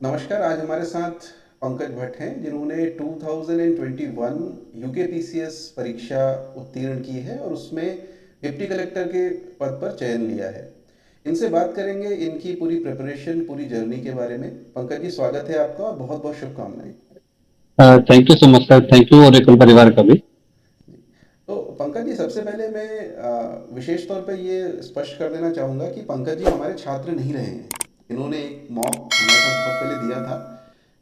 नमस्कार। आज हमारे साथ पंकज भट्ट हैं जिन्होंने 2021 यूकेपीसीएस परीक्षा उत्तीर्ण की है और उसमें डिप्टी कलेक्टर के पद पर चयन लिया है। इनसे बात करेंगे इनकी पूरी प्रिपरेशन, पूरी जर्नी के बारे में। पंकज जी, स्वागत है आपका और बहुत बहुत शुभकामनाएं। Thank you so much sir. Thank you और एकल परिवार का भी। तो पंकज जी, सबसे पहले मैं विशेष तौर पर ये स्पष्ट कर देना चाहूँगा कि पंकज जी हमारे छात्र नहीं रहे हैं। इन्होंने एक मॉक हमारे साथ बहुत पहले दिया था,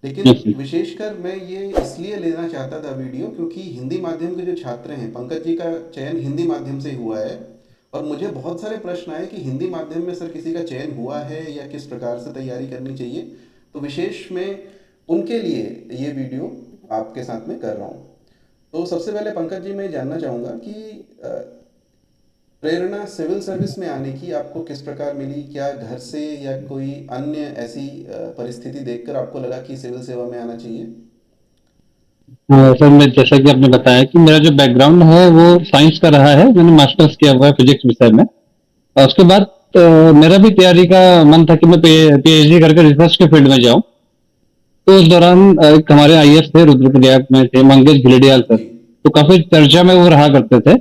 लेकिन यस सर। विशेषकर मैं ये इसलिए लेना चाहता था वीडियो क्योंकि हिंदी माध्यम के जो छात्र हैं, पंकज जी का चयन हिंदी माध्यम से हुआ है। और मुझे बहुत सारे प्रश्न आए कि हिंदी माध्यम में सर किसी का चयन हुआ है या किस प्रकार से तैयारी करनी चाहिए। तो विशेष में उनके लिए ये वीडियो आपके साथ में कर रहा हूँ। तो सबसे पहले पंकज जी मैं जानना चाहूँगा कि प्रेरणा सिविल सर्विस में आने की आपको किस प्रकार मिली? क्या घर से या कोई अन्य ऐसी परिस्थिति देखकर आपको लगा कि सिविल सेवा में आना चाहिए? सर मैं जैसा कि आपने बताया कि मेरा जो बैकग्राउंड है वो साइंस का रहा है। मैंने मास्टर्स किया हुआ है फिजिक्स विषय में। और उसके बाद मेरा भी तैयारी का मन था कि मैं पीएचडी करके रिसर्च के फील्ड में जाऊं। तो उस दौरान एक हमारे आईएएस थे, रुद्रप्रयाग में थे, मंगेश घिलडियाल सर। जी। तो काफी चर्चा में वो रहा करते थे।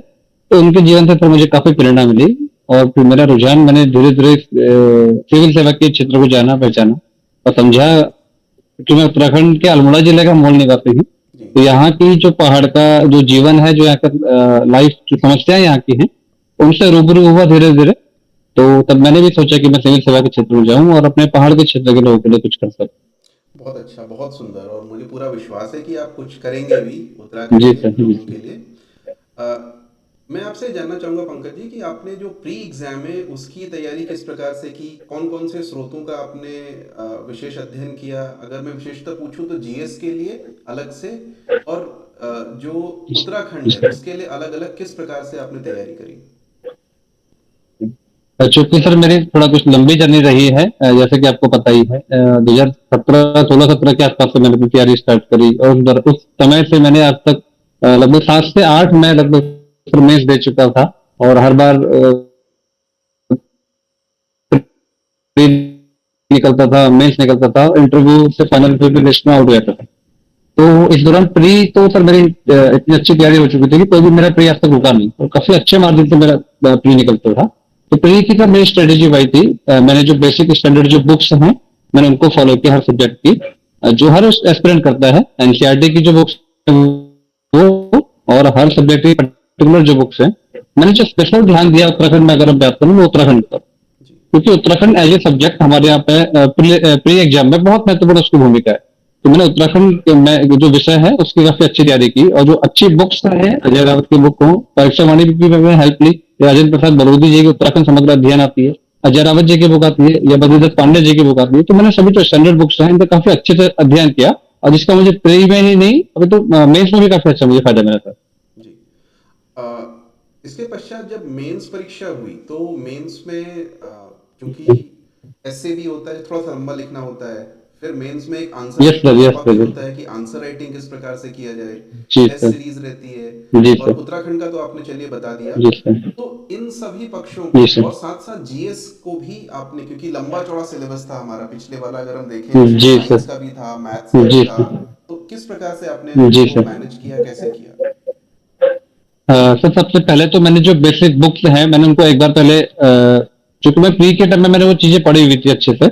तो उनके जीवन से फिर मुझे काफी प्रेरणा मिली। और फिर मेरा रुझान, मैंने धीरे धीरे सिविल सेवा के क्षेत्र को जाना पहचाना और समझा कि मैं उत्तराखंड के अल्मोड़ा जिले का मूल निवासी हूँ। जी। तो यहाँ की जो पहाड़ का जो जीवन है, जो यहाँ का लाइफ, जो समस्याएं यहाँ की हैं, उनसे रूबरू हुआ धीरे धीरे। तो तब मैंने भी सोचा कि मैं सिविल सेवा के क्षेत्र में जाऊं और अपने पहाड़ के क्षेत्र के लोगों के लिए कुछ कर सकूं। बहुत अच्छा, बहुत सुंदर, और मुझे पूरा विश्वास है कि आप कुछ करेंगे भी उत्तराखंड जी के सर, जी लोगों सर। के लिए। अ, मैं आपसे जानना चाहूँगा पंकज जी कि आपने जो प्री एग्जाम है उसकी तैयारी किस प्रकार से की? कौन कौन से स्रोतों का आपने विशेष अध्ययन किया? अगर मैं विशेषता पूछूं तो जीएस के लिए अलग से, और जो उत्तराखंड है उसके लिए अलग अलग, किस प्रकार से आपने तैयारी करी? चूंकि सर मेरी थोड़ा कुछ लंबी जर्नी रही है, जैसे कि आपको पता ही है, 2017 16-17 के आसपास से मैंने अपनी तैयारी स्टार्ट करी। और उस समय से मैंने आज तक लगभग 7 से 8 मैं लगभग मेंस दे चुका था। और हर बार प्री निकलता था, मेंस निकलता था, इंटरव्यू से फाइनल फिर भी लिस्ट में आउट हो जाता था। तो इस दौरान प्री तो सर मेरी इतनी अच्छी तैयारी हो चुकी थी कि कोई भी मेरा प्री आज तक रुका नहीं और काफी अच्छे मार्जिन से मेरा प्री निकलता था। तो प्री की तो मेरी स्ट्रेटेजी वही थी। मैंने जो बेसिक स्टैंडर्ड जो बुक्स हैं, मैंने उनको फॉलो किया हर सब्जेक्ट की। जो हर एस्पिरेंट करता है, एनसीईआरटी की जो बुक्स वो, और हर सब्जेक्ट की पर्टिकुलर जो बुक्स हैं, मैंने जो स्पेशल ध्यान दिया उत्तराखंड में, अगर हम बात करूँ वो उत्तराखंड पर। जी। क्योंकि उत्तराखंड एज ए सब्जेक्ट हमारे यहाँ पे प्री एग्जाम में बहुत महत्वपूर्ण उसकी भूमिका है। तो मैंने उत्तराखंड में जो विषय है उसकी काफी अच्छी तैयारी की। और जो अच्छी बुक्स है, अजय रावत की बुक हो, परीक्षा वाणी की भी मैंने हेल्प ली। राजेंद्र प्रसाद बलूदी जी की उत्तराखंड समग्र अध्ययन आती है, अजय रावत जी की बुक आती है, या बद्रीदत्त पांडे जी की बुक आती है। तो मैंने सभी जो स्टैंडर्ड बुक्स हैं इनका काफी अच्छे से अध्ययन किया। और जिसका मुझे प्री में ही नहीं, अभी तो मेंस में भी काफी अच्छा मुझे फायदा मिला था। जी। अ, इसके पश्चात जब मेंस परीक्षा हुई तो मेंस में क्योंकि ऐसे भी होता है, थोड़ा सा लंबा लिखना होता है। फिर मेंस में एक आंसर यस राइटिंग सर, का यस पक्ष सर। होता है कि आंसर राइटिंग किस प्रकार से किया जाए। जी टेस्ट सर। सीरीज रहती है। जी और सर। उत्तराखंड का तो आपने चलिए बता दिया। जी सर। तो इन सभी पक्षों जी को सर। और साथ साथ जीएस को भी आपने, क्योंकि लंबा चौड़ा सिलेबस था हमारा पिछले वाला, अगर हम देखें उसमें जी साइंस सर। का भी था, मैथ्स का भी जी था। सर। तो किस प्रकार से आपने जी उनको सर। मैनेज किया, कैसे किया? सर सबसे पहले तो मैंने जो बेसिक बुक्स हैं मैंने उनको एक बार पहले, चूंकि मैं प्री के टाइम में मैंने वो चीजें पढ़ी हुई थी अच्छे से।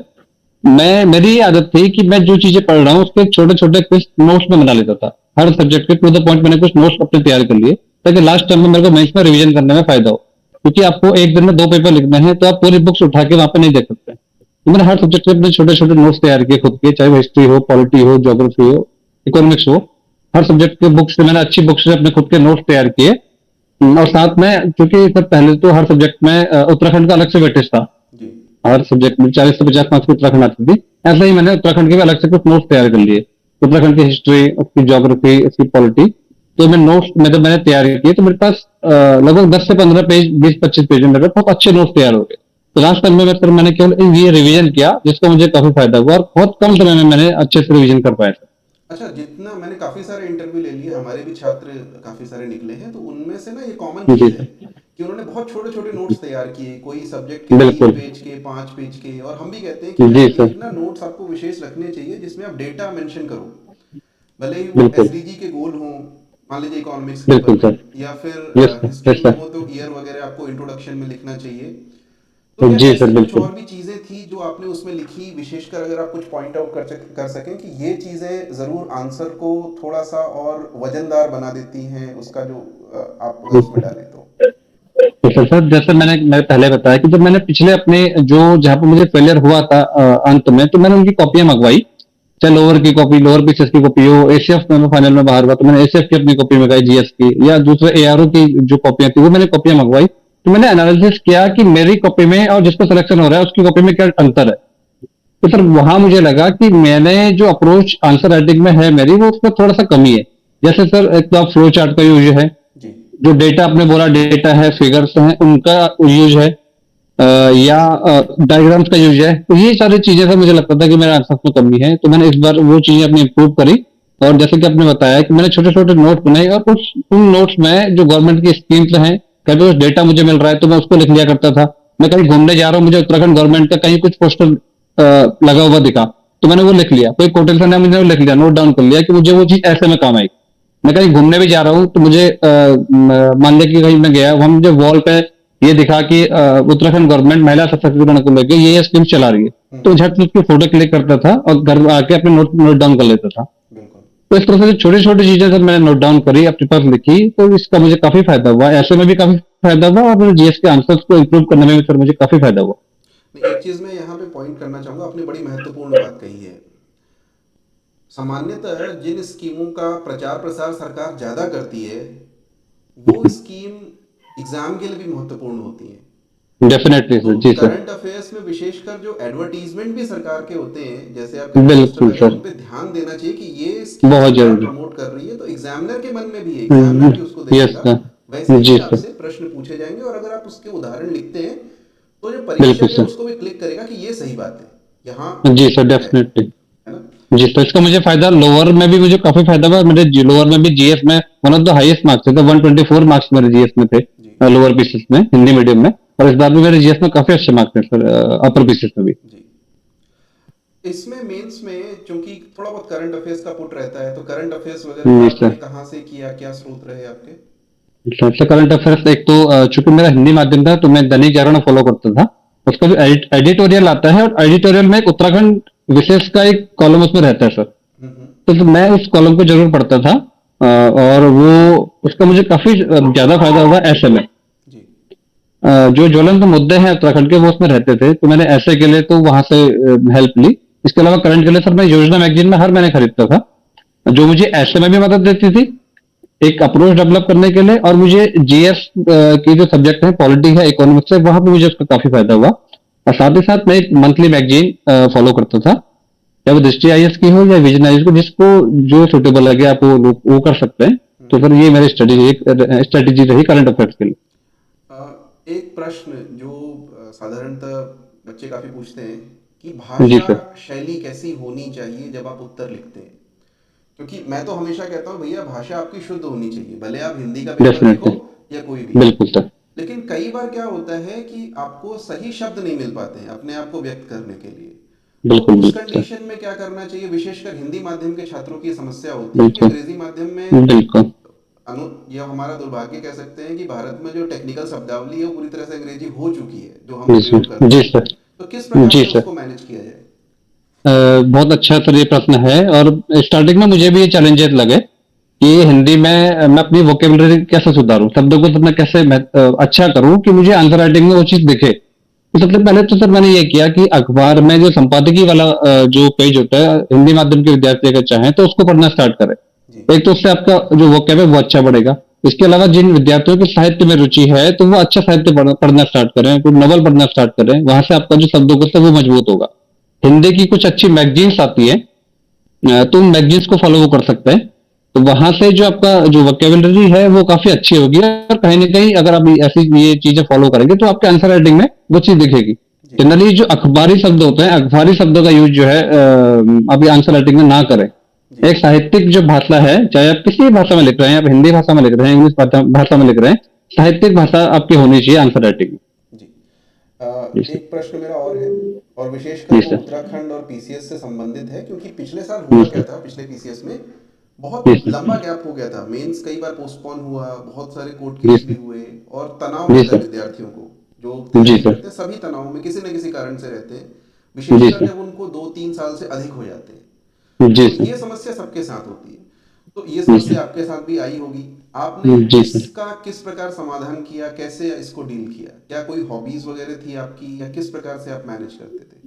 मैं मेरी ये आदत थी कि मैं जो चीजें पढ़ रहा हूँ उसके छोटे छोटे कुछ नोट्स में बना लेता था। हर सब्जेक्ट के टू द पॉइंट मैंने कुछ नोट्स अपने तैयार कर लिए, ताकि लास्ट टाइम में मेरे को मेंस में रिवीजन करने में फायदा हो। क्योंकि आपको एक दिन में 2 पेपर लिखने हैं तो आप पूरी बुक्स उठा के वहां पे नहीं देख सकते। तो मैंने हर सब्जेक्ट के अपने छोटे छोटे नोट्स तैयार किए खुद के, चाहे वो हिस्ट्री हो, पॉलिटी हो, ज्योग्राफी हो, इकोनॉमिक्स हो। हर सब्जेक्ट के बुक्स से मैंने अच्छी बुक्स से अपने खुद के नोट्स तैयार किए। और साथ में, क्योंकि सर पहले तो हर सब्जेक्ट में उत्तराखंड का अलग से वेटेज था। जी। हर सब्जेक्ट में 40 से 50 मार्क्स की उत्तराखंड आती थी। ऐसा ही मैंने उत्तराखंड के भी अलग से कुछ नोट्स तैयार कर लिए। उत्तराखंड की हिस्ट्री, उसकी ज्योग्राफी, उसकी पॉलिटी। तो मैं नोट्स मतलब मैंने तैयार किए, तो मेरे पास लगभग 10 से 15 पेज, 20-25 पेज में मेरे बहुत अच्छे नोट्स तैयार हो गए। तो लास्ट टाइम में सर मैंने केवल ये रिवीजन किया, जिसका मुझे काफी फायदा हुआ और बहुत कम समय में मैंने अच्छे से रिवीजन कर पाया था। अच्छा, जितना मैंने काफ़ी सारे इंटरव्यू ले लिए, हमारे भी छात्र काफ़ी सारे निकले हैं, तो उनमें से ना ये कॉमन जी चीज़ है सर। कि उन्होंने बहुत छोटे-छोटे नोट्स तैयार किए, कोई सब्जेक्ट के 3 बिल्कुल। पेज के, 5 पेज के, और हम भी कहते हैं कि जी यार सर। एक ना नोट्स आपको विशेष रखने चाहिए जिसमें आप डेटा मेंशन करो। भले ही वो बिल्कुल, एसडीजी के गोल हों, मान लीजिए इकोनॉमिक्स पेपर बिल्कुल में, सर। या फिर यस सर, हिस्ट्री यस में सर। हो तो ईयर वगैरह आपको इंट्रोडक्शन में लिखना चाहिए। तो क्या जी सर, ऐसी कुछ बिल्कुल। और भी चीज़ें थी जो आपने उसमें लिखी, विशेषकर अगर आप कुछ पॉइंट आउट कर सकें कि ये चीज़ें ज़रूर आंसर को थोड़ा सा और वजनदार बना देती हैं, उसका जो आप अगर उसमें डालें तो। तो सर जैसे मैं पहले बताया कि जब मैंने पिछले अपने जो जहाँ पे मुझे फेलियर हुआ था अंत में, तो मैंने उनकी कॉपियां मंगवाई, चाहे लोअर की कॉपी, लोअर पीसेस की कॉपी हो। एसीएफ में फाइनल में बाहर हुआ तो मैंने एसीएफ की अपनी कॉपी मंगाई, जीएस की, या दूसरे एआरओ की जो कॉपियां थी वो मैंने कॉपियां मंगवाई। तो मैंने एनालिसिस किया कि मेरी कॉपी में और जिसका सिलेक्शन हो रहा है उसकी कॉपी में क्या अंतर है। तो सर वहां मुझे लगा कि मैंने जो अप्रोच आंसर राइटिंग में है मेरी, वो उसमें थोड़ा सा कमी है। जैसे सर एक तो आप फ्लो चार्ट का यूज है, जी। जो डेटा आपने बोला, डेटा है, फिगर्स हैं, उनका यूज है, या डायग्राम्स का यूज है। तो ये सारी चीजें सर मुझे लगता था कि मेरे आंसर में कमी है, तो मैंने इस बार वो चीजें अपनी इंप्रूव करी। और जैसे कि आपने बताया कि मैंने छोटे छोटे नोट बनाए, और उन नोट्स में जो गवर्नमेंट की स्कीम्स हैं, कभी कुछ डेटा मुझे मिल रहा है तो मैं उसको लिख लिया करता था। मैं कहीं घूमने जा रहा हूँ, मुझे उत्तराखंड गवर्नमेंट का कहीं कुछ पोस्टर लगा हुआ दिखा, तो मैंने वो लिख लिया। कोई कोटेशन है, मैंने वो लिख लिया, नोट डाउन कर लिया कि मुझे वो चीज ऐसे में काम आएगी। मैं कहीं घूमने भी जा रहा हूँ तो मुझे मान लिया कि कहीं मैं गया, वहां मुझे वॉल पे ये दिखा कि उत्तराखंड गवर्नमेंट महिला सशक्तिकरण को लेकर ये स्कीम चला रही है, तो झट से उसकी फोटो क्लिक करता था और घर आके अपने नोट डाउन कर लेता था। बिल्कुल। तो इस तरह से छोटी छोटी चीजें जब मैंने नोट डाउन करी, अपने पास लिखी, तो इसका मुझे काफी फायदा हुआ, ऐसे में भी काफी फायदा हुआ, और मेरे जीएस के आंसर्स को इम्प्रूव करने में भी सर मुझे काफी फायदा हुआ। नहीं, एक चीज़ मैं यहाँ पे पॉइंट करना चाहूँगा, आपने बड़ी महत्वपूर्ण बात कही है। सामान्यतः जिन स्कीमों का प्रचार प्रसार सरकार ज़्यादा करती है, वो स्कीम एग्जाम के लिए भी महत्वपूर्ण होती है। डेफिनेटली तो सर। जी सर। करंट अफेयर्स में विशेषकर जो एडवर्टीजमेंट भी सरकार के होते हैं, जैसे आप कहते हैं पोस्टर बिल्कुल लगे, सर। उन पे ध्यान देना चाहिए कि ये स्कीम बहुत सरकार जरूरी। प्रमोट कर रही है, तो एग्जामिनर के मन में भी है, एग्जामिनर भी उसको यस देखेगा, वैसे सर। ही जी सर। आपसे प्रश्न पूछे जाएंगे, और अगर आप उसके उदाहरण लिखते हैं तो जो बिल्कुल परीक्षक है सर। उसको भी क्लिक करेगा कि ये सही बात है, यहाँ जी सर, है डेफिनेटली। है ना। जी, तो इसका मुझे फायदा लोअर में भी मुझे काफी फायदा हुआ। मेरे लोअर में भी जीएस में one of the highest marks थे, 124 मार्क्स मेरे जीएस में थे, जी। लोअर पीसेस में, हिंदी मीडियम में। और इस बार भी मेरे जीएस में काफी अच्छे मार्क्स थे सर, अपर पीसेस में भी। जी। इसमें मेंस में चूंकि थोड़ा बहुत करंट अफेयर्स का पुट रहता है, तो करंट अफेयर्स वगैरह जी आपने सर। कहाँ से किया, क्या स्रोत रहे आपके? सबसे करंट अफेयर्स एक तो चूंकि मेरा हिंदी माध्यम था तो मैं दैनिक जागरण फॉलो करता था। उसका जो एडिटोरियल आता है, और एडिटोरियल में एक उत्तराखंड विशेष का एक कॉलम उसमें रहता है सर। तो मैं उस कॉलम को जरूर पढ़ता था, और वो उसका मुझे काफी ज्यादा फायदा हुआ ऐसे में। जी। जो ज्वलंत मुद्दे हैं उत्तराखंड के वो उसमें रहते थे, तो मैंने ऐसे के लिए तो वहां से हेल्प ली। इसके अलावा करंट के लिए सर मैं योजना मैगजीन में हर महीने खरीदता था, जो मुझे ऐसे में भी मदद देती थी एक अप्रोच डेवलप करने के लिए, और मुझे जीएस की जो सब्जेक्ट है, पॉलिटी है, इकोनॉमिक्स है, वहां पे मुझे उसका काफी फायदा हुआ। और साथ ही साथ मैं एक मंथली मैगजीन फॉलो करता था, चाहे वो दृष्टि आईएएस की हो या विजन आईएएस को, जिसको जो सुटेबल लगे आप वो कर सकते हैं। तो सर ये मेरी स्ट्रेटेजी रही करंट अफेयर्स के लिए। एक प्रश्न जो साधारणतः बच्चे काफी पूछते हैं कि जी भाषा सर। शैली कैसी होनी चाहिए जब आप उत्तर लिखते हैं, क्योंकि मैं तो हमेशा कहता हूँ भैया भाषा आपकी शुद्ध होनी चाहिए, भले आप हिंदी का पेपर लिखो डेफिनेटली। या कोई भी। बिल्कुल सर। लेकिन कई बार क्या होता है कि आपको सही शब्द नहीं मिल पाते हैं अपने आप को व्यक्त करने के लिए। तो बिल्कुल उस बिल्कुल सर। कंडीशन में क्या करना चाहिए, विशेषकर हिंदी माध्यम के छात्रों की समस्या होती है कि बिल्कुल अंग्रेजी माध्यम में बिल्कुल। यह हमारा दुर्भाग्य कह सकते हैं कि भारत में जो टेक्निकल शब्दावली है वो पूरी तरह से अंग्रेजी हो चुकी है जो हम जी प्रयोग सर। करते जी हैं। सर। तो किस प्रकार जी से सर। उसको मैनेज किया जाए? बहुत अच्छा सर ये प्रश्न है, और स्टार्टिंग में मुझे भी ये चैलेंजेस लगे कि हिंदी में मैं अपनी वोकेबलरी कैसे सुधारूं, शब्दों को तो मैं कैसे अच्छा करूं कि मुझे आंसर राइटिंग में वो चीज दिखे। तो सबसे पहले तो सर मैंने ये किया कि अखबार में जो संपादकीय वाला जो पेज होता है, हिंदी माध्यम के विद्यार्थी अगर चाहें तो उसको पढ़ना स्टार्ट करें। जी। एक तो उससे आपका जो वोकैब है वो अच्छा बढ़ेगा। इसके अलावा जिन विद्यार्थियों की साहित्य में रुचि है तो वो अच्छा साहित्य पढ़ना स्टार्ट करें, कोई नॉवल पढ़ना स्टार्ट करें, वहां से आपका जो शब्दकोश है वो मजबूत होगा। हिंदी की कुछ अच्छी मैगजीन्स आती है, तो उन मैगजीन्स को फॉलो वो कर सकते हैं। तो वहां से जो आपका जो वोकेबलरी है वो काफी अच्छी होगी, और कहीं ना कहीं अगर आप ऐसी ये चीजें फॉलो करेंगे तो आपके आंसर राइटिंग में वो चीज दिखेगी। जी। जनरली जो अखबारी शब्द होते हैं, अखबारी शब्दों का यूज जो है अभी आंसर राइटिंग में ना करें। जी। एक साहित्यिक जो भाषा है, चाहे आप किसी भाषा में लिख रहे हैं, आप हिंदी भाषा में लिख रहे हैं, इंग्लिश भाषा में लिख रहे हैं, साहित्यिक भाषा आपकी होनी चाहिए आंसर राइटिंग में। जी। जी सर। एक प्रश्न मेरा और है, और विशेषकर जी वो सर। उत्तराखंड और पीसीएस से संबंधित है, क्योंकि पिछले साल जी हुआ क्या सर। था, पिछले पीसीएस में जी बहुत सर। लंबा गैप हो गया था, मेंस कई बार पोस्टपोन हुआ, बहुत सारे कोर्ट जी केस भी सर। हुए, और तनाव जी रहता है सर। विद्यार्थियों को जो जी तैयारी सर। करते हैं, सभी तनाव में किसी न किसी कारण से रहते हैं, जी विशेषकर सर। जब उनको 2-3 साल से अधिक हो जाते हैं। जी तो सर। ये समस्या सबके साथ होती है, तो ये जी सर। समस्या आपके साथ भी आई होगी। आपने जी सर। इसका किस प्रकार समाधान किया, कैसे इसको डील किया? क्या कोई हॉबीज वगैरह थी आपकी, या किस प्रकार से आप मैनेज करते थे?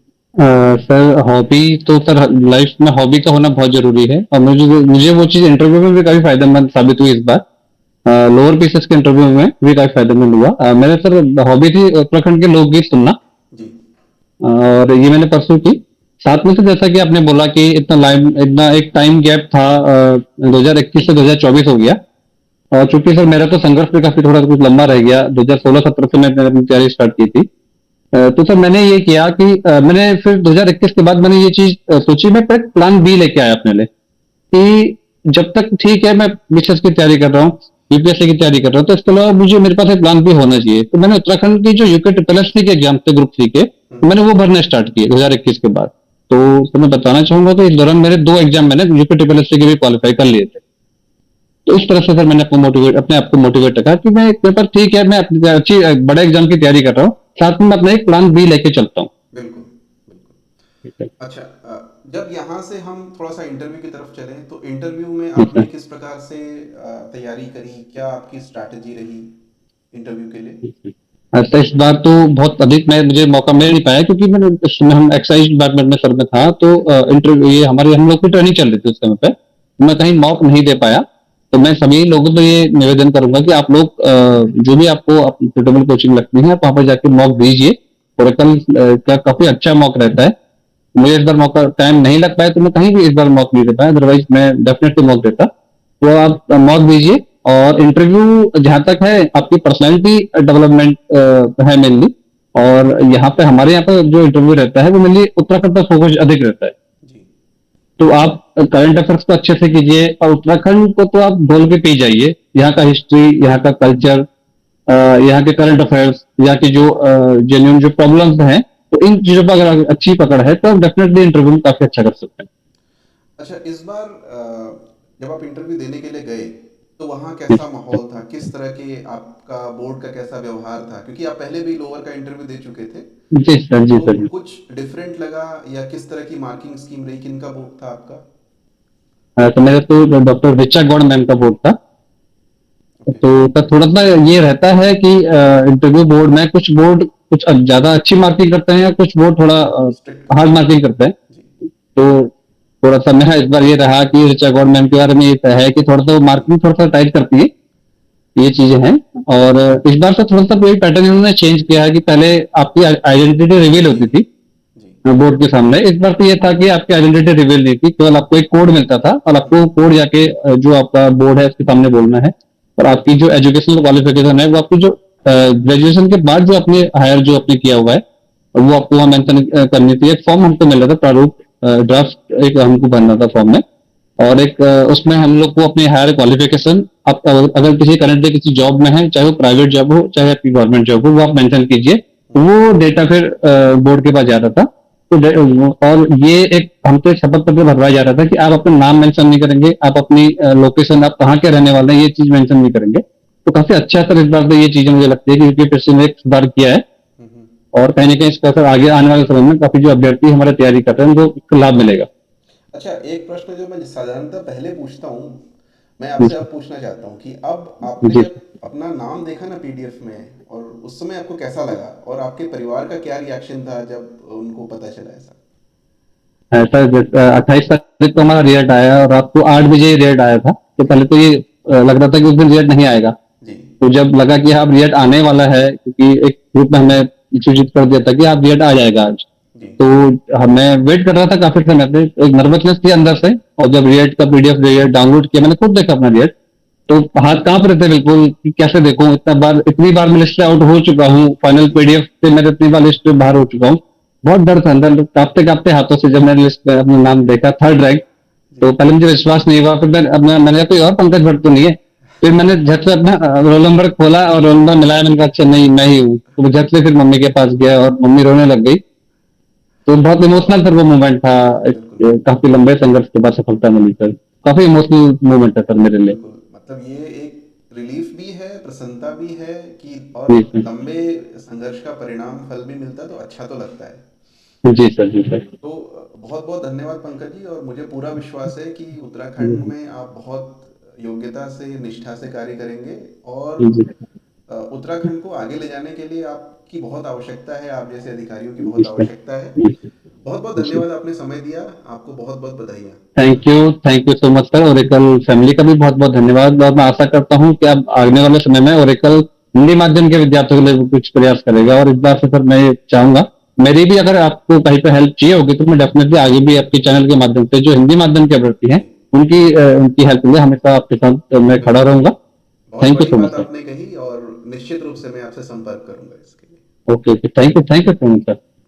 सर हॉबी तो सर लाइफ में हॉबी का होना बहुत जरूरी है, और मुझे मुझे वो चीज इंटरव्यू में भी काफी फायदेमंद साबित हुई इस बार। लोअर पीसेस के इंटरव्यू में भी काफी फायदेमंद हुआ। मेरे सर हॉबी थी उत्तराखंड के लोकगीत सुनना, जी। और ये मैंने परसों की। साथ में से जैसा कि आपने बोला कि इतना एक टाइम गैप था, 2021 से 2024 हो गया, और चूंकि सर मेरा तो संघर्ष भी काफी थोड़ा कुछ लंबा रह गया, 2016-17 से मैंने अपनी तैयारी स्टार्ट की थी। तो सर मैंने ये किया कि मैंने फिर 2021 के बाद मैंने ये चीज सोची, मैं एक प्लान बी लेके आया अपने लिए कि जब तक ठीक है मैं बीसीएस की तैयारी कर रहा हूँ, यूपीएससी की तैयारी कर रहा हूँ, तो इसके अलावा मुझे मेरे पास एक प्लान बी होना चाहिए। तो मैंने उत्तराखंड की जो यूके ट्रिपल एस के एग्जाम थे ग्रुप 3 के, तो मैंने वो भरने स्टार्ट किए 2021 के बाद। तो सर मैं बताना चाहूंगा कि इस दौरान मेरे 2 एग्जाम मैंने यूके ट्रिपल एस के भी क्वालिफाई कर लिए थे। तो इस तरह से सर मैंने अपने आप को मोटिवेट रखा कि मैं एक पेपर ठीक है, मैं अपनी अच्छी बड़े एग्जाम की तैयारी कर रहा हूँ, साथ में मैं अपना एक प्लान बी लेके चलता हूँ। बिल्कुल, बिल्कुल। ठीक है। अच्छा, जब यहाँ से हम थोड़ा सा इंटरव्यू की तरफ चलें, तो इंटरव्यू में ठीक आपने है। किस प्रकार से तैयारी करी, क्या आपकी स्ट्रैटेजी रही इंटरव्यू के लिए? अच्छा, इस बार तो बहुत अधिक मैं मुझे मौका मिल नहीं पाया, क्योंकि मैंने इस समय हम एक्साइज डिपार्टमेंट में सर में था, तो इंटरव्यू ये हमारे हम लोग की ट्रेनिंग चल रही थी उस समय पे, तो मैं कहीं मॉक नहीं दे पाया। तो मैं सभी लोगों को ये निवेदन करूंगा कि आप लोग जो भी आपको सुटेबल कोचिंग लगती है, आप वहां पर जाके मॉक दीजिए। ओरेकल का काफी अच्छा मॉक रहता है। मुझे इस बार मौका टाइम नहीं लग पाया, तो मैं कहीं भी इस बार मॉक नहीं दे पाया, अदरवाइज मैं डेफिनेटली मॉक देता। तो आप मॉक दीजिए, और इंटरव्यू जहां तक है आपकी पर्सनैलिटी डेवलपमेंट है मेनली। और यहाँ पे हमारे यहाँ पर जो इंटरव्यू रहता है वो मेनली उत्तराखंड पर फोकस अधिक रहता है। जी। तो आप करंट अफेयर्स को अच्छे से कीजिए, और उत्तराखंड को तो आप बोल के पी जाइए, यहाँ का हिस्ट्री, यहाँ का कल्चर, यहाँ के करंट अफेयर्स, यहाँ की जो जेन्युइन जो प्रॉब्लम्स हैं, तो इन चीजों पर अगर अच्छी पकड़ है तो आप डेफिनेटली इंटरव्यू में काफी अच्छा कर सकते हैं। अच्छा, इस बार जब आप इंटरव्यू देने के लिए गए, तो वहाँ कैसा माहौल था? किस तरह के आपका बोर्ड का कैसा व्यवहार था? क्योंकि आप पहले भी लोअर का इंटरव्यू दे चुके थे, जी सर। जी तो सर। कुछ डिफरेंट लगा, या किस तरह की मार्किंग स्कीम रही, किन का बोर्ड था आपका? तो मेरा तो डॉक्टर ऋचा गौड़ मैम का बोर्ड था। ओके। तो तब थोड़ा सा ये रहता है कि इंटरव्यू बोर्ड में कुछ बोर्ड कुछ ज्यादा अच्छी मार्किंग करते हैं, या कुछ बोर्ड थोड़ा स्ट्रिक्ट होते हार्ड हैं। मार्किंग करते हैं। जी। तो थोड़ा सा मेरा इस बार ये रहा कि ऋचा गौड़ मैम के बारे में ये है कि थोड़ा सा वो मार्किंग थोड़ा सा टाइट करती है, ये चीजें हैं। और इस बार से थोड़ा सा कोई पैटर्न इन्होंने चेंज किया है कि पहले आपकी आइडेंटिटी रिवील जी। होती थी जी। बोर्ड के सामने। इस बार तो ये था कि आपकी आइडेंटिटी रिवील नहीं थी, केवल आपको एक कोड मिलता था, और आपको कोड जाके जो आपका बोर्ड है उसके सामने बोलना है। और आपकी जो एजुकेशनल क्वालिफिकेशन है वो आपकी जो ग्रेजुएशन के बाद जो आपने हायर जो आपने किया हुआ है, वो आपको वहां मेंशन करनी थी। एक फॉर्म हमको मिल रहा था, प्रारूप ड्राफ्ट एक हमको भरना था फॉर्म में, और एक उसमें हम लोग को अपनी हायर क्वालिफिकेशन, आप अगर किसी करंटली किसी जॉब में है, चाहे वो प्राइवेट जॉब हो चाहे आपकी गवर्नमेंट जॉब हो, वो आप मेंशन कीजिए। वो डेटा फिर बोर्ड के पास जा रहा था। तो और ये एक हमसे एक शपथ पत्र भरवाया जा रहा था कि आप अपना नाम मेंशन नहीं करेंगे, आप अपनी लोकेशन, आप कहाँ के रहने वाले हैं, ये चीज मेंशन नहीं करेंगे। तो काफी अच्छा सर इस बार तो ये चीजें मुझे लगती है कि यूपीएससी ने एक सुधार किया है, हम्म। और कहीं ना कहीं इसका असर आगे आने वाले समय में काफी जो अभ्यर्थी हमारी तैयारी कर रहे हैं उनको इसका लाभ मिलेगा। अच्छा, एक प्रश्न जो मैं साधारणतः पहले पूछता हूँ, मैं आपसे जी अब पूछना चाहता हूँ कि अब आपने जी। जब अपना नाम देखा ना पीडीएफ में, और उस समय आपको कैसा लगा, और आपके परिवार का क्या रिएक्शन था जब उनको पता चला ऐसा? ऐसा 28 तारीख को हमारा रिजल्ट आया, और रात को 8 बजे रिजल्ट आया था। तो पहले तो ये लग रहा था कि उस दिन रिजल्ट नहीं आएगा। जी। तो जब लगा कि हाँ रिजल्ट आने वाला है, क्योंकि एक ग्रुप में हमें सूचित कर दिया था कि आप रिजल्ट आ जाएगा आज, जी। तो हमें वेट कर रहा था काफी समय से, एक नर्वसनेस थी अंदर से। और जब रिजल्ट का पीडीएफ रिजल्ट डाउनलोड किया, मैंने खुद देखा अपना रिजल्ट, तो हाथ कांप रहे थे बिल्कुल कि कैसे देखूं, इतनी बार मैं लिस्ट से आउट हो चुका हूँ, फाइनल पीडीएफ से मेरे इतनी बार लिस्ट से बाहर हो चुका हूँ। बहुत डर था अंदर, कांपते कांपते हाथों से जब मैंने लिस्ट में अपना नाम देखा थर्ड रैंक, जी। तो पहले मुझे विश्वास नहीं हुआ। फिर मैंने कहा कोई और पंकज भट्ट तो नहीं है। फिर मैंने झट से अपना रोल नंबर खोला और रोल नंबर मिलाया, मैंने कहा अच्छा नहीं मैं ही हूँ, तो मैं झट से फिर मम्मी के पास गया और मम्मी रोने लग गई। तो बहुत इमोशनल सर वो मोमेंट था। बिल्कुल काफी लंबे संघर्ष के बाद सफलता मिली सर। काफी इमोशनल मोमेंट है सर मेरे लिए। बिल्कुल, मतलब ये एक रिलीफ भी है, प्रसन्नता भी है कि और जी सर। लंबे संघर्ष का परिणाम फल भी मिलता है तो अच्छा तो लगता है। जी सर। जी सर। तो बहुत बहुत धन्यवाद पंकज जी, और मुझे पूरा विश्वास है कि उत्तराखंड जी में आप बहुत योग्यता से, निष्ठा से कार्य करेंगे, और जी। उत्तराखंड को आगे ले जाने के लिए आपकी बहुत आवश्यकता है, आप जैसे अधिकारियों की जी बहुत सर। आवश्यकता है। जी सर। बहुत बहुत जी। धन्यवाद, आपने समय दिया, आपको बहुत बहुत बधाइयाँ। Thank you so much sir. Oracle family का भी बहुत बहुत धन्यवाद, और मैं आशा करता हूँ कि अब आने वाले समय में ओरेकल हिंदी माध्यम के विद्यार्थियों के लिए भी कुछ प्रयास करेगा। और इस बार से सर मैं ये चाहूंगा, मेरी भी अगर आपको कहीं पे हेल्प चाहिए होगी तो मैं डेफिनेटली आगे भी आपके चैनल के माध्यम से जो हिंदी माध्यम के अभ्यर्थी हैं जी, उनकी हेल्प के लिए हमेशा आपके साथ मैं खड़ा बिल्कुल। रहूंगा। बहुत थैंक यू बड़ी सो मच बात सर। आपने कही, और निश्चित रूप से मैं आपसे संपर्क करूंगा इसके लिए। Okay okay, thank you so much sir.